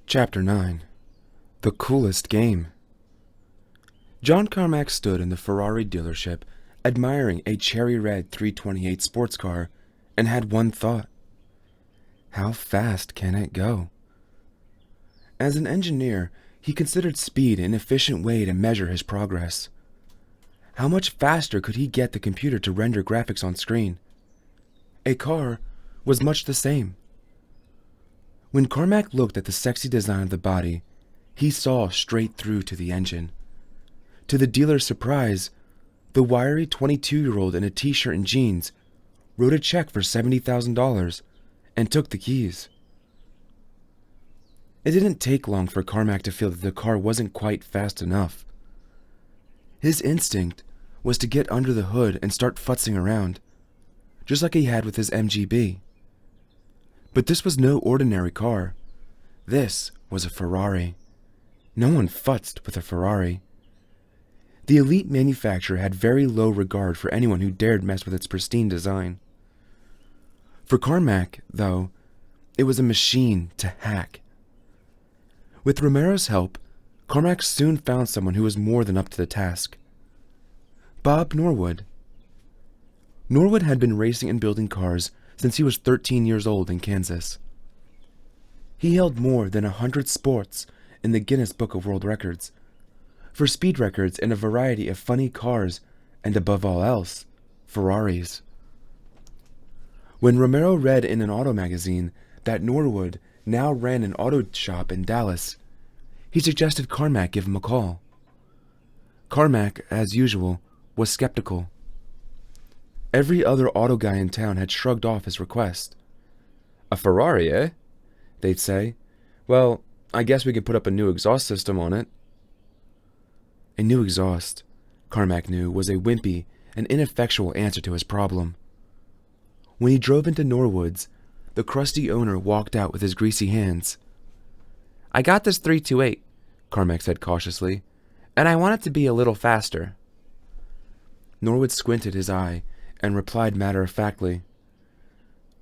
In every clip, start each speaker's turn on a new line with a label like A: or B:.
A: Chapter 9. The Coolest Game. John Carmack stood in the Ferrari dealership, admiring a cherry red 328 sports car, and had one thought. How fast can it go? As an engineer, he considered speed an efficient way to measure his progress. How much faster could he get the computer to render graphics on screen? A car was much the same. When Carmack looked at the sexy design of the body, he saw straight through to the engine. To the dealer's surprise, the wiry 22-year-old in a t-shirt and jeans wrote a check for $70,000 and took the keys. It didn't take long for Carmack to feel that the car wasn't quite fast enough. His instinct was to get under the hood and start futzing around, just like he had with his MGB. But this was no ordinary car. This was a Ferrari. No one futzed with a Ferrari. The elite manufacturer had very low regard for anyone who dared mess with its pristine design. For Carmack, though, it was a machine to hack. With Romero's help, Carmack soon found someone who was more than up to the task. Bob Norwood. Norwood had been racing and building cars since he was 13 years old in Kansas. He held more than 100 sports in the Guinness Book of World Records, for speed records in a variety of funny cars and, above all else, Ferraris. When Romero read in an auto magazine that Norwood now ran an auto shop in Dallas, he suggested Carmack give him a call. Carmack, as usual, was skeptical. Every other auto guy in town had shrugged off his request. "A Ferrari, eh?" they'd say. "Well, I guess we could put up a new exhaust system on it." A new exhaust, Carmack knew, was a wimpy and ineffectual answer to his problem. When he drove into Norwood's, the crusty owner walked out with his greasy hands. "I got this 328, Carmack said cautiously, "and I want it to be a little faster." Norwood squinted his eye and replied matter-of-factly,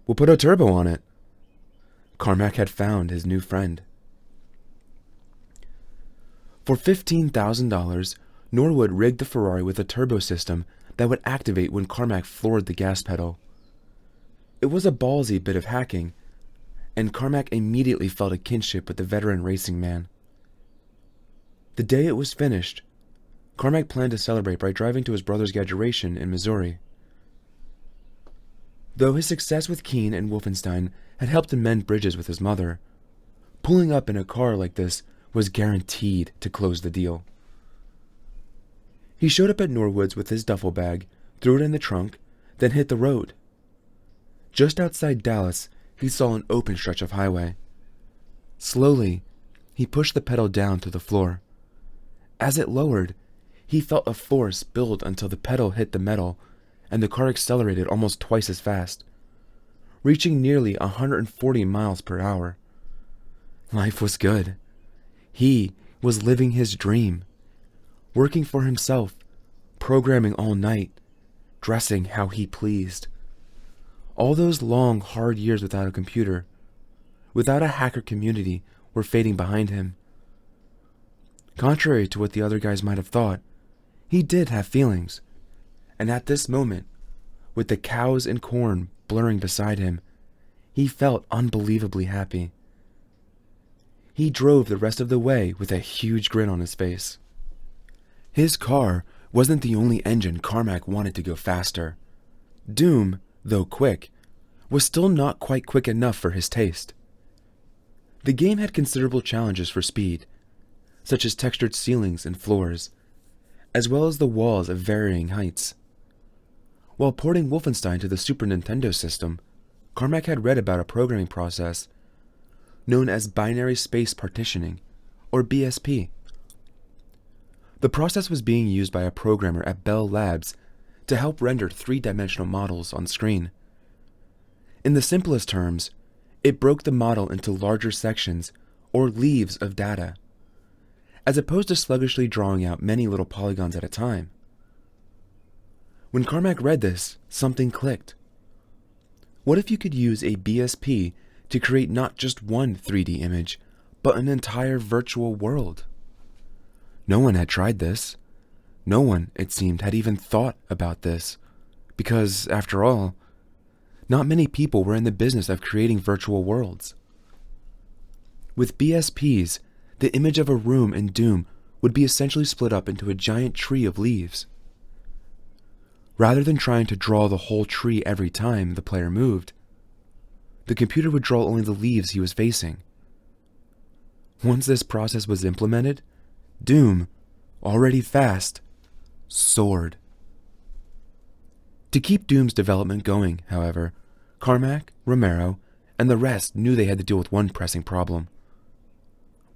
A: "We'll put a turbo on it." Carmack had found his new friend. For $15,000, Norwood rigged the Ferrari with a turbo system that would activate when Carmack floored the gas pedal. It was a ballsy bit of hacking, and Carmack immediately felt a kinship with the veteran racing man. The day it was finished, Carmack planned to celebrate by driving to his brother's graduation in Missouri. Though his success with Keene and Wolfenstein had helped him mend bridges with his mother, pulling up in a car like this was guaranteed to close the deal. He showed up at Norwood's with his duffel bag, threw it in the trunk, then hit the road. Just outside Dallas, he saw an open stretch of highway. Slowly, he pushed the pedal down to the floor. As it lowered, he felt a force build until the pedal hit the metal, and the car accelerated almost twice as fast, reaching nearly 140 miles per hour. Life was good. He was living his dream, working for himself, programming all night, dressing how he pleased. All those long, hard years without a computer, without a hacker community, were fading behind him. Contrary to what the other guys might have thought, he did have feelings, and at this moment, with the cows and corn blurring beside him, he felt unbelievably happy. He drove the rest of the way with a huge grin on his face. His car wasn't the only engine Carmack wanted to go faster. Doom, though quick, was still not quite quick enough for his taste. The game had considerable challenges for speed, such as textured ceilings and floors, as well as the walls of varying heights. While porting Wolfenstein to the Super Nintendo system, Carmack had read about a programming process known as binary space partitioning, or BSP. The process was being used by a programmer at Bell Labs to help render three-dimensional models on screen. In the simplest terms, it broke the model into larger sections, or leaves of data, as opposed to sluggishly drawing out many little polygons at a time. When Carmack read this, something clicked. What if you could use a BSP to create not just one 3D image, but an entire virtual world. No one had tried this. No one, it seemed, had even thought about this, because, after all, not many people were in the business of creating virtual worlds. With BSPs, the image of a room in Doom would be essentially split up into a giant tree of leaves. Rather than trying to draw the whole tree every time the player moved, the computer would draw only the leaves he was facing. Once this process was implemented, Doom, already fast, soared. To keep Doom's development going, however, Carmack, Romero, and the rest knew they had to deal with one pressing problem: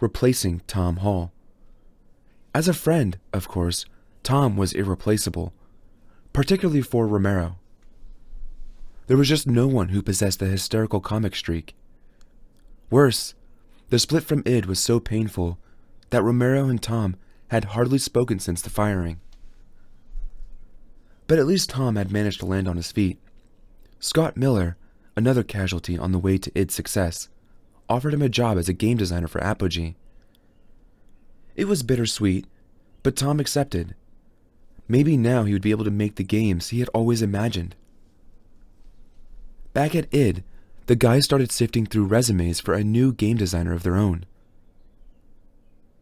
A: replacing Tom Hall. As a friend, of course, Tom was irreplaceable, particularly for Romero. There was just no one who possessed the hysterical comic streak. Worse, the split from id was so painful that Romero and Tom had hardly spoken since the firing. But at least Tom had managed to land on his feet. Scott Miller, another casualty on the way to id's success, offered him a job as a game designer for Apogee. It was bittersweet, but Tom accepted. Maybe now he would be able to make the games he had always imagined. Back at id, the guys started sifting through resumes for a new game designer of their own.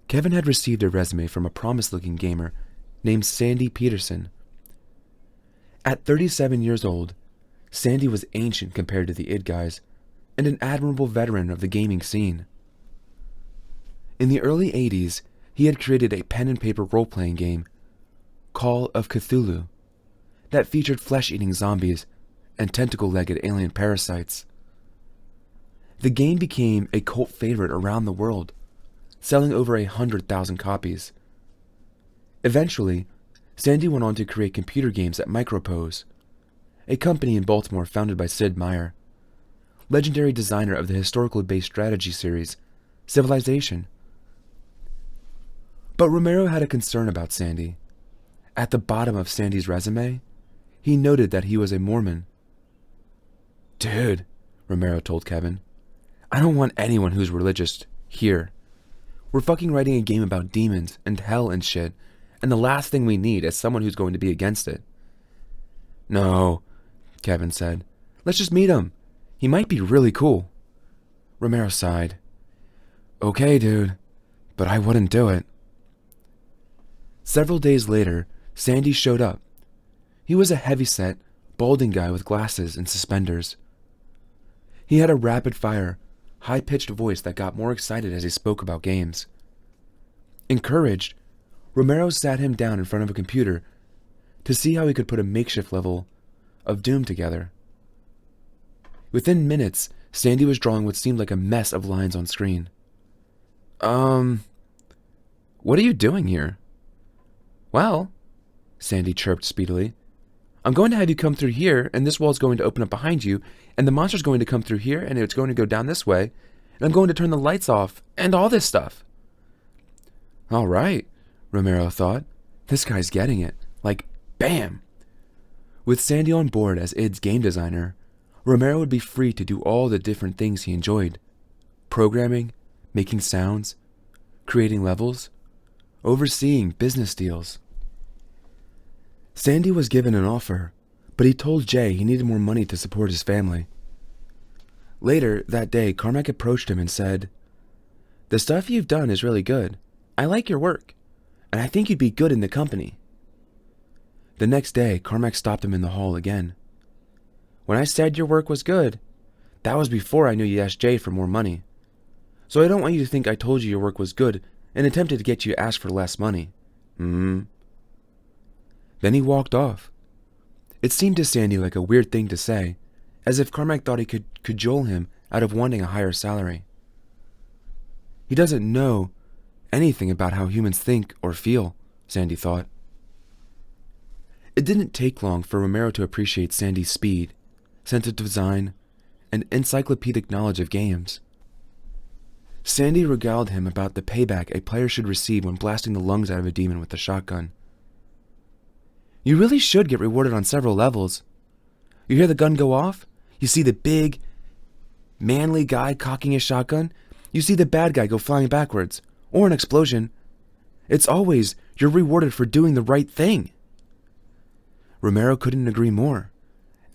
A: Kevin had received a resume from a promised-looking gamer named Sandy Peterson. At 37 years old, Sandy was ancient compared to the id guys, and an admirable veteran of the gaming scene. In the early 80s, he had created a pen-and-paper role-playing game, Call of Cthulhu, that featured flesh-eating zombies and tentacle-legged alien parasites. The game became a cult favorite around the world, selling over 100,000 copies. Eventually, Sandy went on to create computer games at Micropose, a company in Baltimore founded by Sid Meier, legendary designer of the historically-based strategy series, Civilization. But Romero had a concern about Sandy. At the bottom of Sandy's resume, he noted that he was a Mormon. "Dude," Romero told Kevin, "I don't want anyone who's religious here. We're fucking writing a game about demons and hell and shit, and the last thing we need is someone who's going to be against it." "No," Kevin said. "Let's just meet him. He might be really cool." Romero sighed. "Okay, dude, but I wouldn't do it." Several days later, Sandy showed up. He was a heavy-set, balding guy with glasses and suspenders. He had a rapid-fire, high-pitched voice that got more excited as he spoke about games. Encouraged, Romero sat him down in front of a computer to see how he could put a makeshift level of Doom together. Within minutes, Sandy was drawing what seemed like a mess of lines on screen. What are you doing here?" "Well," Sandy chirped speedily, "I'm going to have you come through here, and this wall's going to open up behind you, and the monster's going to come through here, and it's going to go down this way, and I'm going to turn the lights off, and all this stuff." "All right," Romero thought. "This guy's getting it. Like, bam!" With Sandy on board as id's game designer, Romero would be free to do all the different things he enjoyed: programming, making sounds, creating levels, overseeing business deals. Sandy was given an offer, but he told Jay he needed more money to support his family. Later that day, Carmack approached him and said, "The stuff you've done is really good. I like your work, and I think you'd be good in the company." The next day, Carmack stopped him in the hall again. "When I said your work was good, that was before I knew you asked Jay for more money. So I don't want you to think I told you your work was good and attempted to get you to ask for less money." Then he walked off. It seemed to Sandy like a weird thing to say, as if Carmack thought he could cajole him out of wanting a higher salary. He doesn't know anything about how humans think or feel, Sandy thought. It didn't take long for Romero to appreciate Sandy's speed, sense of design, and encyclopedic knowledge of games. Sandy regaled him about the payback a player should receive when blasting the lungs out of a demon with a shotgun. "You really should get rewarded on several levels. You hear the gun go off, you see the big, manly guy cocking his shotgun, You see the bad guy go flying backwards, or an explosion. It's always, you're rewarded for doing the right thing. Romero couldn't agree more,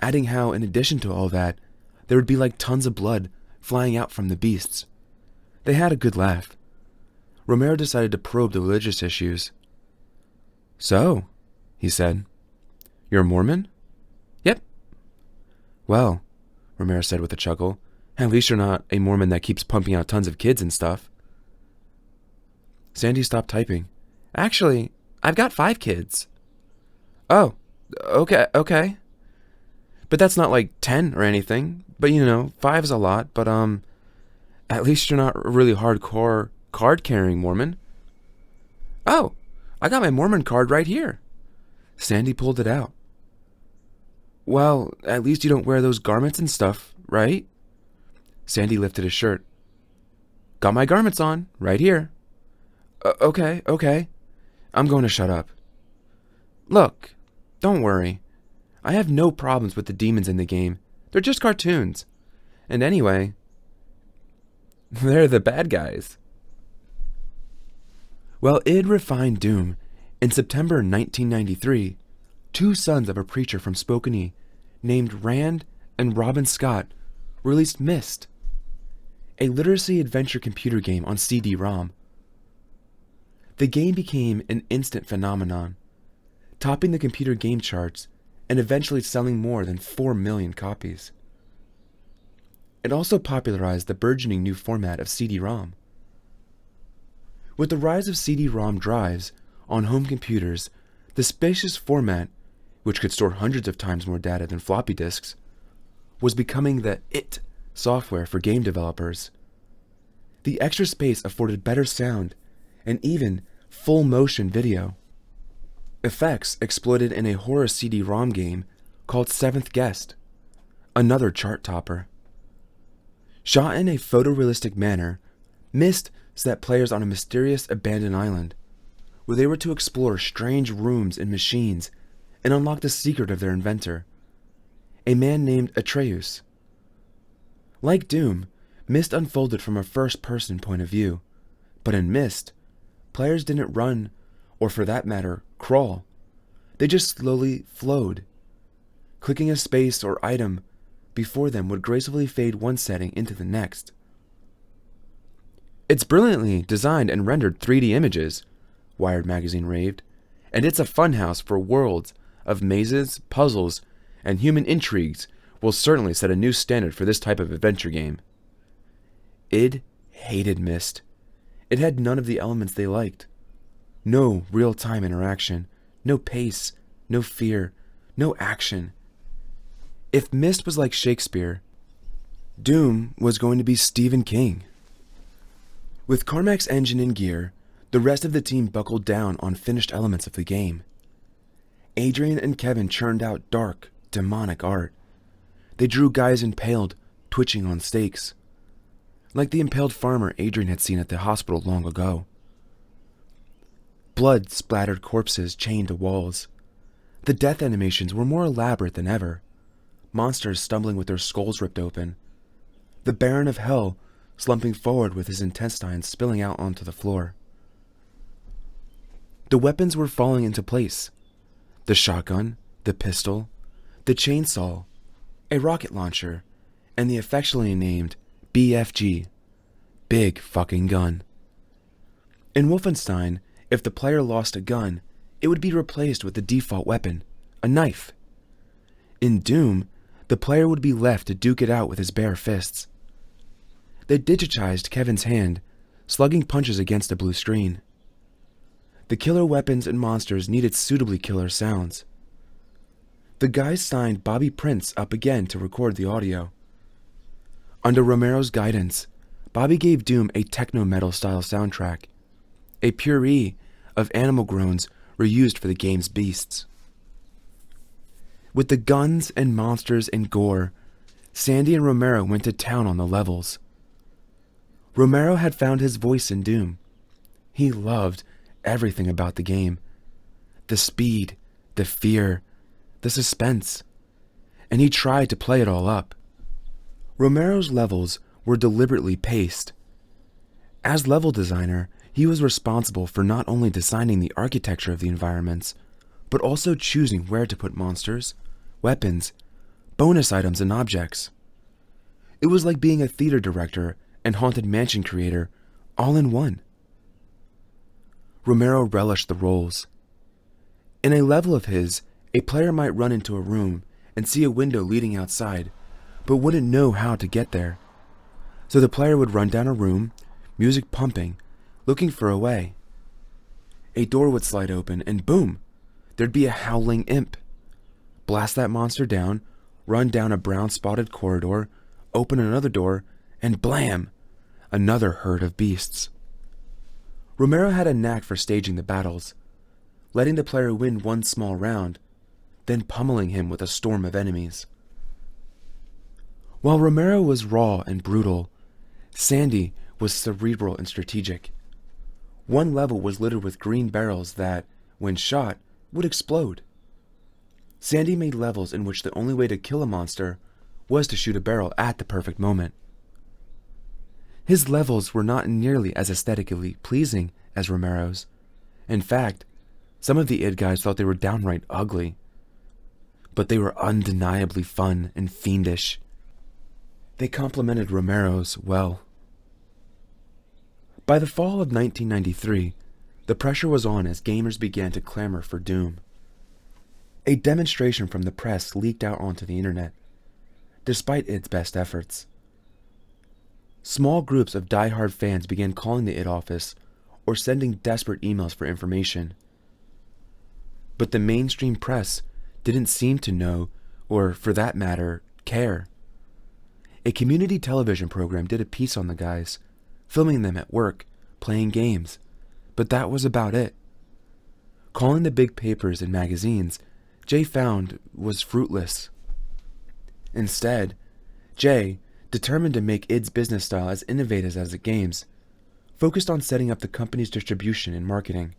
A: adding how, in addition to all that, there would be like tons of blood flying out from the beasts. They had a good laugh. Romero decided to probe the religious issues. "So," he said, "you're a Mormon?" "Yep." "Well," Romero said with a chuckle, "at least you're not a Mormon that keeps pumping out tons of kids and stuff." Sandy stopped typing. "Actually, I've got 5 kids." "Oh, okay. But that's not like 10 or anything. But 5's a lot, but at least you're not a really hardcore card-carrying Mormon." "Oh, I got my Mormon card right here." Sandy pulled it out. "Well, at least you don't wear those garments and stuff, right?" Sandy lifted his shirt. "Got my garments on, right here." Okay. I'm going to shut up." "Look, don't worry. I have no problems with the demons in the game. They're just cartoons. And anyway, they're the bad guys." While id refined Doom, in September 1993, 2 sons of a preacher from Spokane named Rand and Robin Scott released Myst, a literacy adventure computer game on CD-ROM. The game became an instant phenomenon, topping the computer game charts and eventually selling more than 4 million copies. It also popularized the burgeoning new format of CD-ROM. With the rise of CD-ROM drives on home computers, the spacious format, which could store hundreds of times more data than floppy disks, was becoming the IT software for game developers. The extra space afforded better sound and even full motion video. Effects exploited in a horror CD-ROM game called Seventh Guest, another chart topper. Shot in a photorealistic manner, Myst set players on a mysterious abandoned island, where they were to explore strange rooms and machines and unlock the secret of their inventor, a man named Atreus. Like Doom, Myst unfolded from a first-person point of view, but in Myst, players didn't run, or for that matter, crawl. They just slowly flowed. Clicking a space or item before them would gracefully fade one setting into the next. "It's brilliantly designed and rendered 3D images," Wired magazine raved, "and it's a funhouse for worlds of mazes, puzzles, and human intrigues. Will certainly set a new standard for this type of adventure game." id hated Myst. It had none of the elements they liked. No real-time interaction, no pace, no fear, no action. If Myst was like Shakespeare, Doom was going to be Stephen King. With Carmack's engine in gear, the rest of the team buckled down on finished elements of the game. Adrian and Kevin churned out dark, demonic art. They drew guys impaled, twitching on stakes, like the impaled farmer Adrian had seen at the hospital long ago. Blood-splattered corpses chained to walls. The death animations were more elaborate than ever, monsters stumbling with their skulls ripped open, the Baron of Hell slumping forward with his intestines spilling out onto the floor. The weapons were falling into place. The shotgun, the pistol, the chainsaw, a rocket launcher, and the affectionately named BFG, Big Fucking Gun. In Wolfenstein, if the player lost a gun, it would be replaced with the default weapon, a knife. In Doom, the player would be left to duke it out with his bare fists. They digitized Kevin's hand, slugging punches against a blue screen. The killer weapons and monsters needed suitably killer sounds. The guys signed Bobby Prince up again to record the audio. Under Romero's guidance, Bobby gave Doom a techno-metal style soundtrack. A puree of animal groans were used for the game's beasts. With the guns and monsters and gore, Sandy and Romero went to town on the levels. Romero had found his voice in Doom. He loved everything about the game. The speed, the fear, the suspense. And he tried to play it all up. Romero's levels were deliberately paced. As level designer, he was responsible for not only designing the architecture of the environments, but also choosing where to put monsters, weapons, bonus items, and objects. It was like being a theater director and haunted mansion creator all in one. Romero relished the roles. In a level of his, a player might run into a room and see a window leading outside, but wouldn't know how to get there. So the player would run down a room, music pumping, looking for a way. A door would slide open and boom, there'd be a howling imp. Blast that monster down, run down a brown spotted corridor, open another door, and blam, another herd of beasts. Romero had a knack for staging the battles, letting the player win one small round, then pummeling him with a storm of enemies. While Romero was raw and brutal, Sandy was cerebral and strategic. One level was littered with green barrels that, when shot, would explode. Sandy made levels in which the only way to kill a monster was to shoot a barrel at the perfect moment. His levels were not nearly as aesthetically pleasing as Romero's. In fact, some of the id guys thought they were downright ugly. But they were undeniably fun and fiendish. They complemented Romero's well. By the fall of 1993, the pressure was on as gamers began to clamor for Doom. A demonstration from the press leaked out onto the internet, despite its best efforts. Small groups of die-hard fans began calling the id office or sending desperate emails for information. But the mainstream press didn't seem to know, or for that matter, care. A community television program did a piece on the guys, filming them at work, playing games, but that was about it. Calling the big papers and magazines, Jay found was fruitless. Instead, Jay, determined to make id's business style as innovative as the game's, focused on setting up the company's distribution and marketing.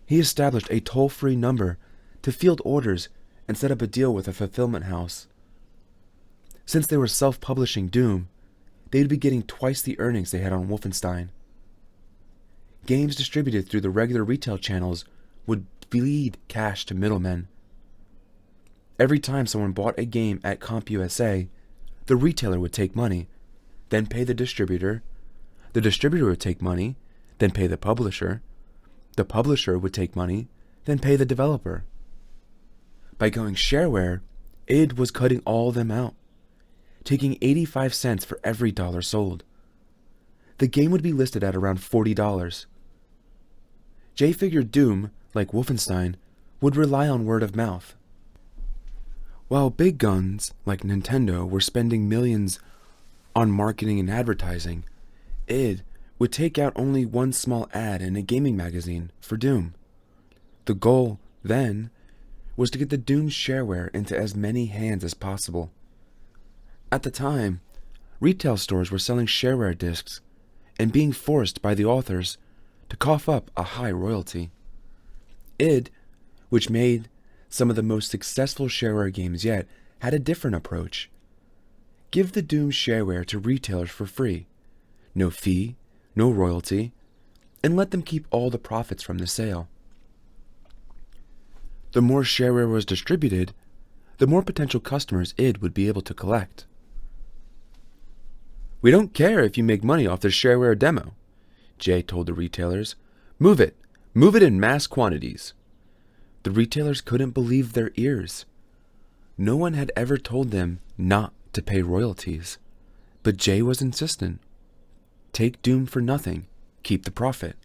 A: He established a toll-free number to field orders and set up a deal with a fulfillment house. Since they were self-publishing Doom, they'd be getting twice the earnings they had on Wolfenstein. Games distributed through the regular retail channels would bleed cash to middlemen. Every time someone bought a game at CompUSA, the retailer would take money, then pay the distributor would take money, then pay the publisher would take money, then pay the developer. By going shareware, id was cutting all of them out, taking 85 cents for every dollar sold. The game would be listed at around $40. Jay figured Doom, like Wolfenstein, would rely on word of mouth. While big guns, like Nintendo, were spending millions on marketing and advertising, id would take out only one small ad in a gaming magazine for Doom. The goal, then, was to get the Doom shareware into as many hands as possible. At the time, retail stores were selling shareware discs and being forced by the authors to cough up a high royalty. id, which made some of the most successful shareware games yet, had a different approach. Give the Doom shareware to retailers for free, no fee, no royalty, and let them keep all the profits from the sale. The more shareware was distributed, the more potential customers id would be able to collect. "We don't care if you make money off the shareware demo," Jay told the retailers. Move it in mass quantities." The retailers couldn't believe their ears. No one had ever told them not to pay royalties, but Jay was insistent. Take Doom for nothing, keep the profit.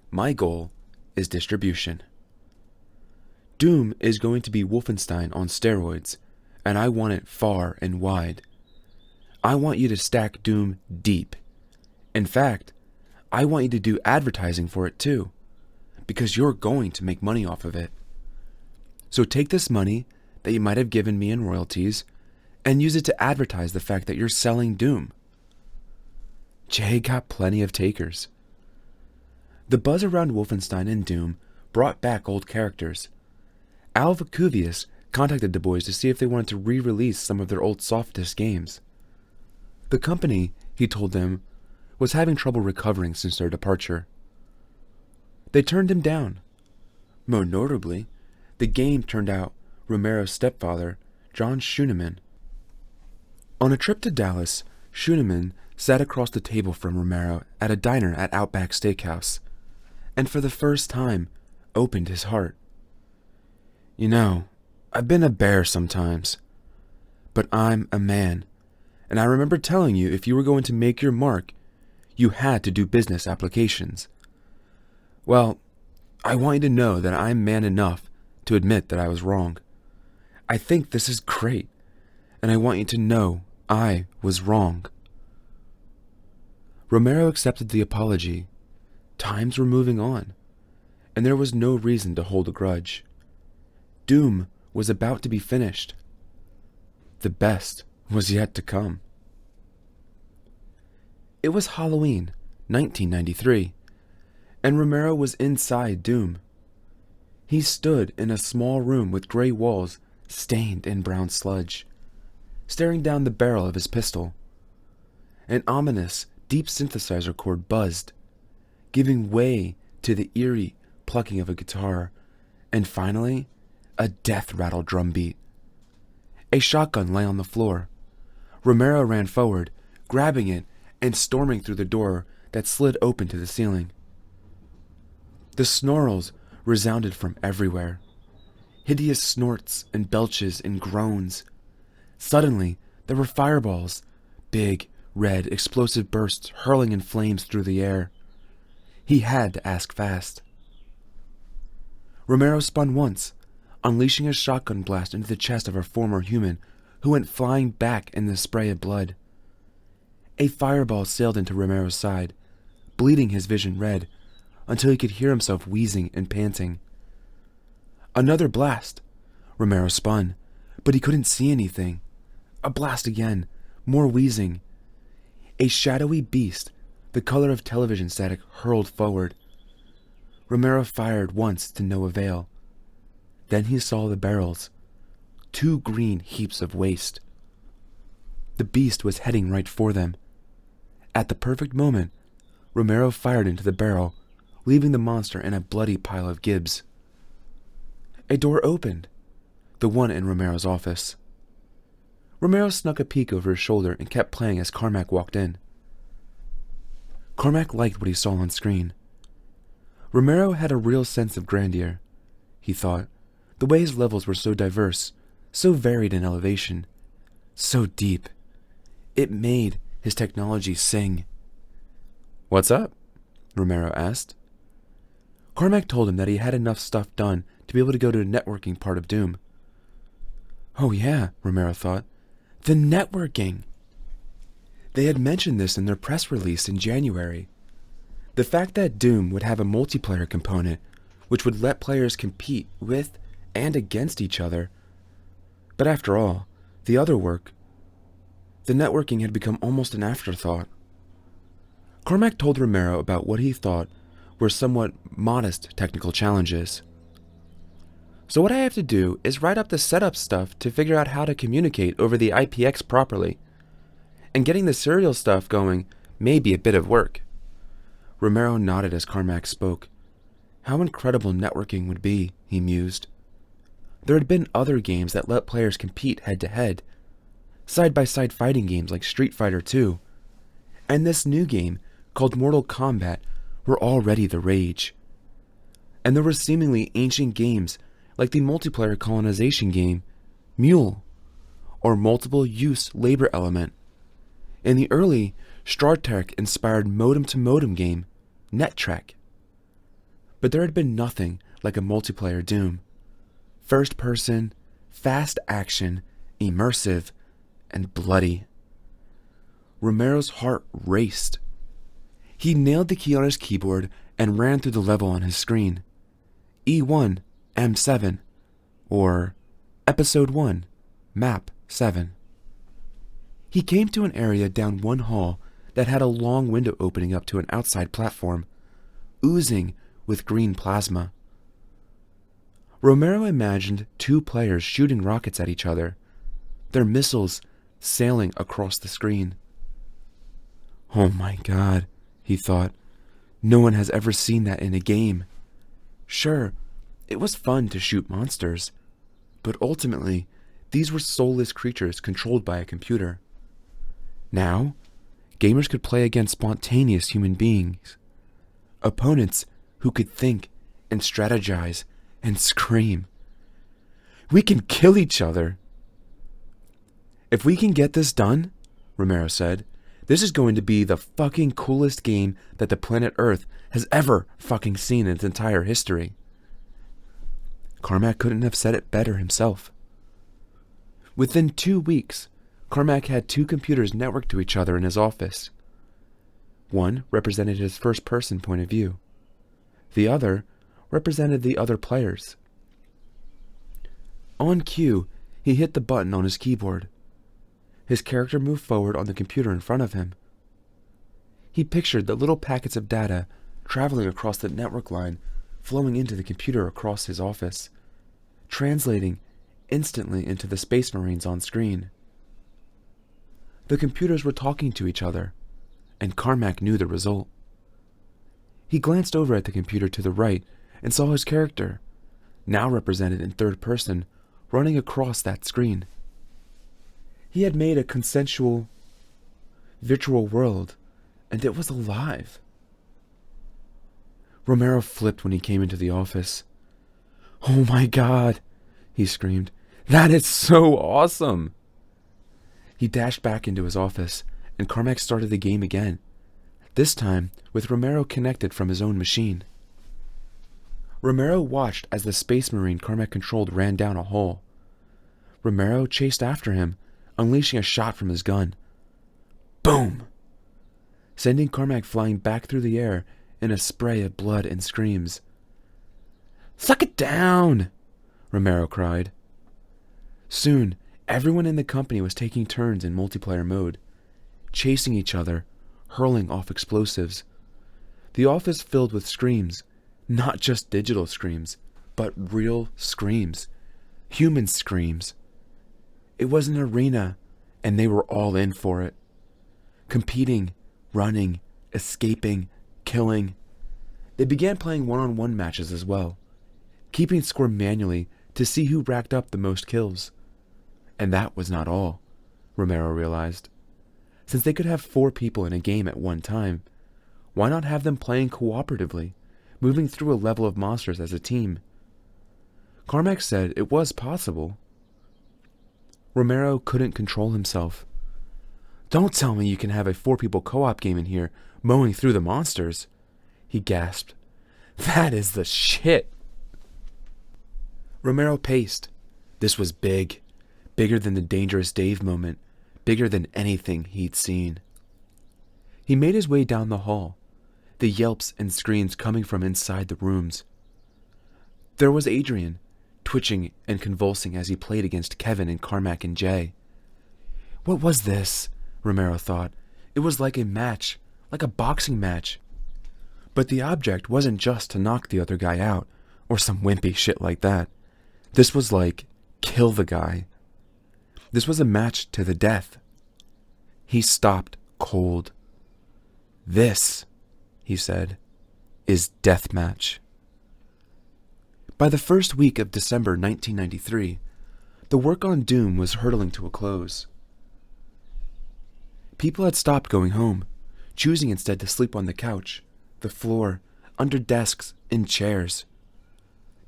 A: My goal is distribution. Doom is going to be Wolfenstein on steroids, and I want it far and wide. I want you to stack Doom deep. In fact, I want you to do advertising for it too, because you're going to make money off of it. So take this money that you might have given me in royalties and use it to advertise the fact that you're selling Doom. Jay got plenty of takers. The buzz around Wolfenstein and Doom brought back old characters. Al Vacuvius contacted the boys to see if they wanted to re-release some of their old soft disk games. The company, he told them, was having trouble recovering since their departure. They turned him down. More notably, the game turned out Romero's stepfather, John Schooneman. On a trip to Dallas, Schooneman sat across the table from Romero at a diner at Outback Steakhouse, and for the first time opened his heart. "You know, I've been a bear sometimes, but I'm a man, and I remember telling you if you were going to make your mark, you had to do business applications. Well, I want you to know that I'm man enough to admit that I was wrong. I think this is great, and I want you to know I was wrong." Romero accepted the apology. Times were moving on, and there was no reason to hold a grudge. Doom was about to be finished. The best was yet to come. It was Halloween, 1993, and Romero was inside Doom. He stood in a small room with gray walls stained in brown sludge, staring down the barrel of his pistol. An ominous, deep synthesizer chord buzzed, giving way to the eerie plucking of a guitar, and finally, a death rattle drum beat. A shotgun lay on the floor. Romero ran forward, grabbing it and storming through the door that slid open to the ceiling. The snarls resounded from everywhere. Hideous snorts and belches and groans. Suddenly, there were fireballs, big, red, explosive bursts hurling in flames through the air. He had to ask fast. Romero spun once, unleashing a shotgun blast into the chest of a former human who went flying back in the spray of blood. A fireball sailed into Romero's side, bleeding his vision red until he could hear himself wheezing and panting. Another blast. Romero spun, but he couldn't see anything. A blast again, more wheezing. A shadowy beast, the color of television static, hurled forward. Romero fired once to no avail. Then he saw the barrels, 2 green heaps of waste. The beast was heading right for them. At the perfect moment, Romero fired into the barrel, leaving the monster in a bloody pile of gibs. A door opened, the one in Romero's office. Romero snuck a peek over his shoulder and kept playing as Carmack walked in. Carmack liked what he saw on screen. Romero had a real sense of grandeur, he thought, the way his levels were so diverse, so varied in elevation, so deep. It made his technology sing. "What's up?" Romero asked. Carmack told him that he had enough stuff done to be able to go to the networking part of Doom. Oh yeah, Romero thought. The networking! They had mentioned this in their press release in January. The fact that Doom would have a multiplayer component, which would let players compete with and against each other. But after all, the other work, the networking had become almost an afterthought. Carmack told Romero about what he thought were somewhat modest technical challenges. "So what I have to do is write up the setup stuff to figure out how to communicate over the IPX properly. And getting the serial stuff going may be a bit of work." Romero nodded as Carmack spoke. How incredible networking would be, he mused. There had been other games that let players compete head-to-head, side-by-side fighting games like Street Fighter II, and this new game, called Mortal Kombat, were already the rage. And there were seemingly ancient games like the multiplayer colonization game, Mule, or multiple-use labor element, and the early StarTech-inspired modem-to-modem game, NetTrek. But there had been nothing like a multiplayer Doom. First-person, fast action, immersive, and bloody. Romero's heart raced. He nailed the key on his keyboard and ran through the level on his screen. E1, M7, or Episode 1, Map 7. He came to an area down one hall that had a long window opening up to an outside platform, oozing with green plasma. Romero imagined 2 players shooting rockets at each other, their missiles sailing across the screen. Oh my god, he thought. No one has ever seen that in a game. Sure, it was fun to shoot monsters, but ultimately, these were soulless creatures controlled by a computer. Now, gamers could play against spontaneous human beings, opponents who could think and strategize and scream. We can kill each other. If we can get this done, Romero said, this is going to be the fucking coolest game that the planet Earth has ever fucking seen in its entire history. Carmack couldn't have said it better himself. Within 2 weeks, Carmack had 2 computers networked to each other in his office. One represented his first-person point of view. The other represented the other players. On cue, he hit the button on his keyboard. His character moved forward on the computer in front of him. He pictured the little packets of data traveling across the network line, flowing into the computer across his office, translating instantly into the Space Marines on screen. The computers were talking to each other, and Carmack knew the result. He glanced over at the computer to the right and saw his character, now represented in third person, running across that screen. He had made a consensual, virtual world, and it was alive. Romero flipped when he came into the office. "Oh my god," he screamed. "That is so awesome!" He dashed back into his office, and Carmack started the game again, this time with Romero connected from his own machine. Romero watched as the Space Marine Carmack controlled ran down a hole. Romero chased after him, unleashing a shot from his gun. Boom! Sending Carmack flying back through the air in a spray of blood and screams. "Suck it down!" Romero cried. Soon, everyone in the company was taking turns in multiplayer mode, chasing each other, hurling off explosives. The office filled with screams, not just digital screams, but real screams, human screams. It was an arena, and they were all in for it. Competing, running, escaping, killing. They began playing one-on-one matches as well, keeping score manually to see who racked up the most kills. And that was not all, Romero realized. Since they could have 4 people in a game at one time, why not have them playing cooperatively, moving through a level of monsters as a team? Carmack said it was possible. Romero couldn't control himself. "Don't tell me you can have a 4-people co-op game in here, mowing through the monsters," he gasped. "That is the shit." Romero paced. This was big. Bigger than the Dangerous Dave moment. Bigger than anything he'd seen. He made his way down the hall, the yelps and screams coming from inside the rooms. There was Adrian, twitching and convulsing as he played against Kevin and Carmack and Jay. What was this? Romero thought. It was like a match, like a boxing match. But the object wasn't just to knock the other guy out, or some wimpy shit like that. This was like, kill the guy. This was a match to the death. He stopped cold. "This," he said, "is deathmatch." By the first week of December 1993, the work on Doom was hurtling to a close. People had stopped going home, choosing instead to sleep on the couch, the floor, under desks, in chairs.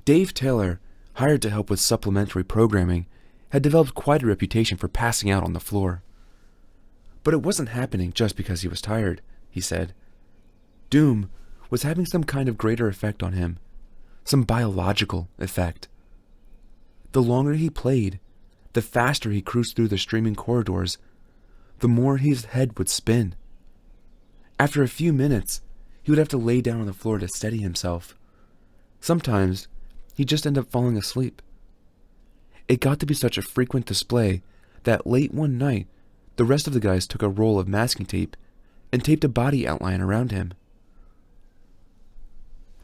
A: Dave Taylor, hired to help with supplementary programming, had developed quite a reputation for passing out on the floor. But it wasn't happening just because he was tired, he said. Doom was having some kind of greater effect on him, some biological effect. The longer he played, the faster he cruised through the streaming corridors, the more his head would spin. After a few minutes, he would have to lay down on the floor to steady himself. Sometimes, he'd just end up falling asleep. It got to be such a frequent display that late one night, the rest of the guys took a roll of masking tape and taped a body outline around him.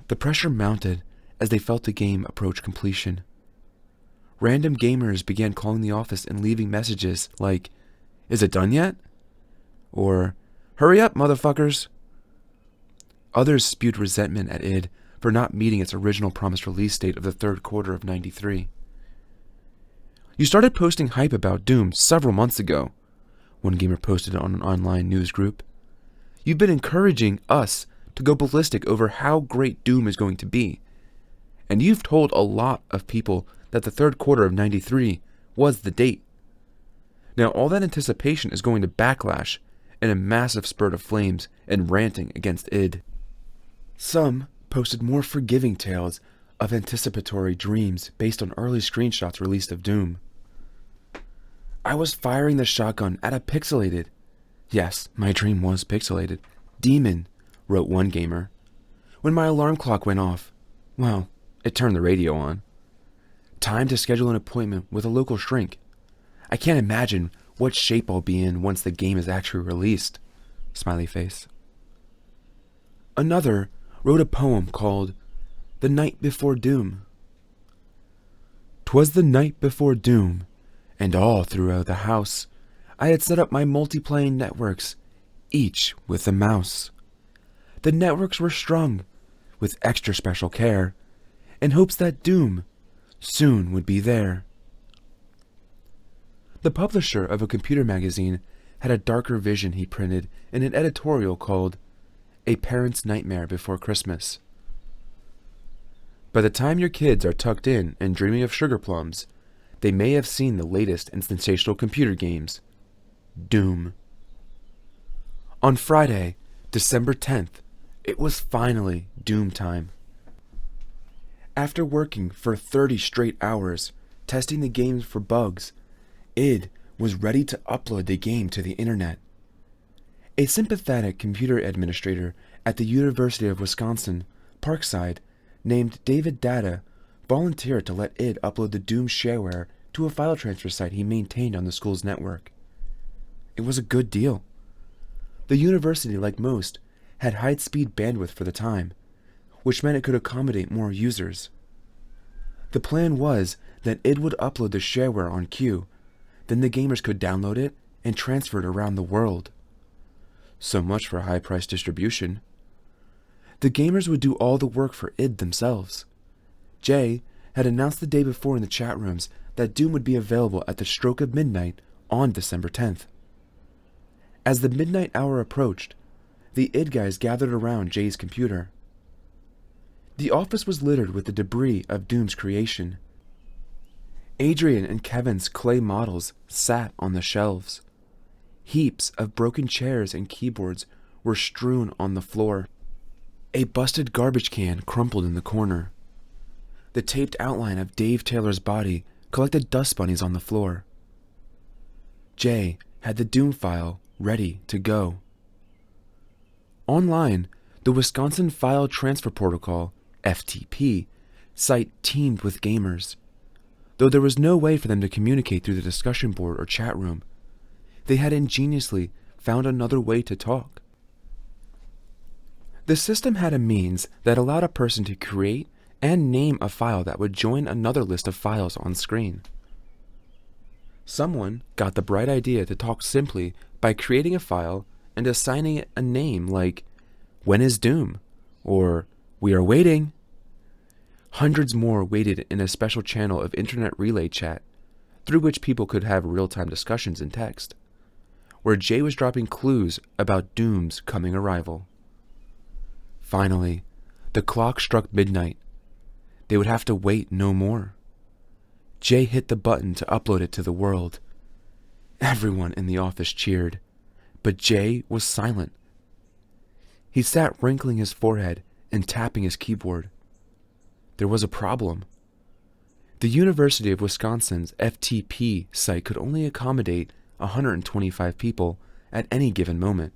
A: The pressure mounted as they felt the game approach completion. Random gamers began calling the office and leaving messages like, "Is it done yet?" Or, Hurry up, motherfuckers! Others spewed resentment at id for not meeting its original promised release date of the third quarter of '93. You started posting hype about Doom several months ago, one gamer posted on an online news group. You've been encouraging us to go ballistic over how great Doom is going to be, and you've told a lot of people that the third quarter of '93 was the date. Now all that anticipation is going to backlash in a massive spurt of flames and ranting against id. Some posted more forgiving tales of anticipatory dreams based on early screenshots released of Doom. I was firing the shotgun at a pixelated, yes, my dream was pixelated, demon, wrote one gamer. When my alarm clock went off, well, it turned the radio on. Time to schedule an appointment with a local shrink. I can't imagine what shape I'll be in once the game is actually released. Smiley face. Another wrote a poem called The Night Before Doom. 'Twas the night before Doom, and all throughout the house I had set up my multiplaying networks, each with a mouse. The networks were strung with extra special care, in hopes that Doom soon would be there. The publisher of a computer magazine had a darker vision he printed in an editorial called A Parent's Nightmare Before Christmas. By the time your kids are tucked in and dreaming of sugar plums, they may have seen the latest in sensational computer games, Doom. On Friday, December 10th, it was finally Doom time. After working for 30 straight hours, testing the game for bugs, id was ready to upload the game to the internet. A sympathetic computer administrator at the University of Wisconsin, Parkside, named David Data, volunteered to let id upload the Doom shareware to a file transfer site he maintained on the school's network. It was a good deal. The university, like most, had high-speed bandwidth for the time, which meant it could accommodate more users. The plan was that id would upload the shareware on cue, then the gamers could download it and transfer it around the world. So much for high-price distribution. The gamers would do all the work for id themselves. Jay had announced the day before in the chat rooms that Doom would be available at the stroke of midnight on December 10th. As the midnight hour approached, the id guys gathered around Jay's computer. The office was littered with the debris of Doom's creation. Adrian and Kevin's clay models sat on the shelves. Heaps of broken chairs and keyboards were strewn on the floor. A busted garbage can crumpled in the corner. The taped outline of Dave Taylor's body collected dust bunnies on the floor. Jay had the Doom file ready to go. Online, the Wisconsin File Transfer Protocol, FTP, site teemed with gamers. Though there was no way for them to communicate through the discussion board or chat room, they had ingeniously found another way to talk. The system had a means that allowed a person to create and name a file that would join another list of files on screen. Someone got the bright idea to talk simply by creating a file and assigning it a name like When is Doom? Or We are waiting. Hundreds more waited in a special channel of internet relay chat, through which people could have real-time discussions in text, where Jay was dropping clues about Doom's coming arrival. Finally, the clock struck midnight. They would have to wait no more. Jay hit the button to upload it to the world. Everyone in the office cheered, but Jay was silent. He sat wrinkling his forehead and tapping his keyboard. There was a problem. The University of Wisconsin's FTP site could only accommodate 125 people at any given moment.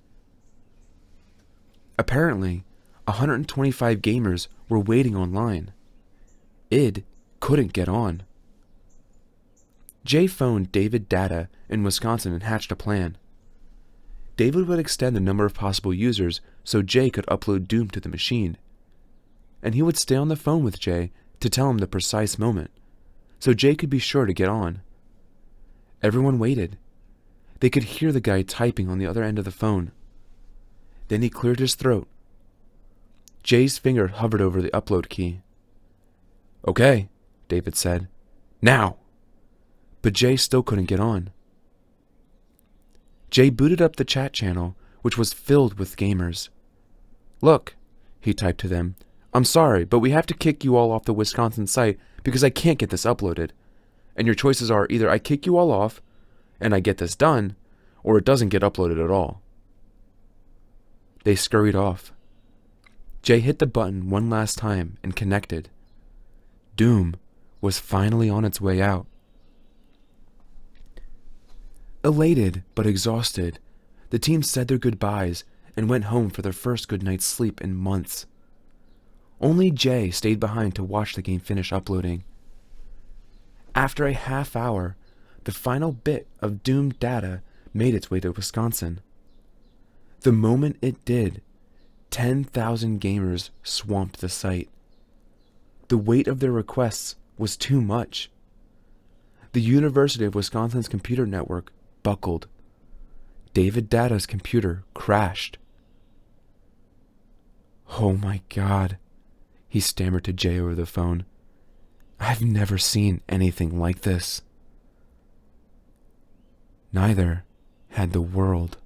A: Apparently, 125 gamers were waiting online. id couldn't get on. Jay phoned David Data in Wisconsin and hatched a plan. David would extend the number of possible users so Jay could upload Doom to the machine, and he would stay on the phone with Jay to tell him the precise moment, so Jay could be sure to get on. Everyone waited. They could hear the guy typing on the other end of the phone. Then he cleared his throat. Jay's finger hovered over the upload key. "Okay," David said. "Now!" But Jay still couldn't get on. Jay booted up the chat channel, which was filled with gamers. "Look," he typed to them, "I'm sorry, but we have to kick you all off the Wisconsin site because I can't get this uploaded. And your choices are either I kick you all off and I get this done, or it doesn't get uploaded at all." They scurried off. Jay hit the button one last time and connected. Doom was finally on its way out. Elated but exhausted, the team said their goodbyes and went home for their first good night's sleep in months. Only Jay stayed behind to watch the game finish uploading. After a half hour, the final bit of Doom data made its way to Wisconsin. The moment it did, 10,000 gamers swamped the site. The weight of their requests was too much. The University of Wisconsin's computer network buckled. David Data's computer crashed. "Oh my God," he stammered to Jay over the phone. "I've never seen anything like this." Neither had the world.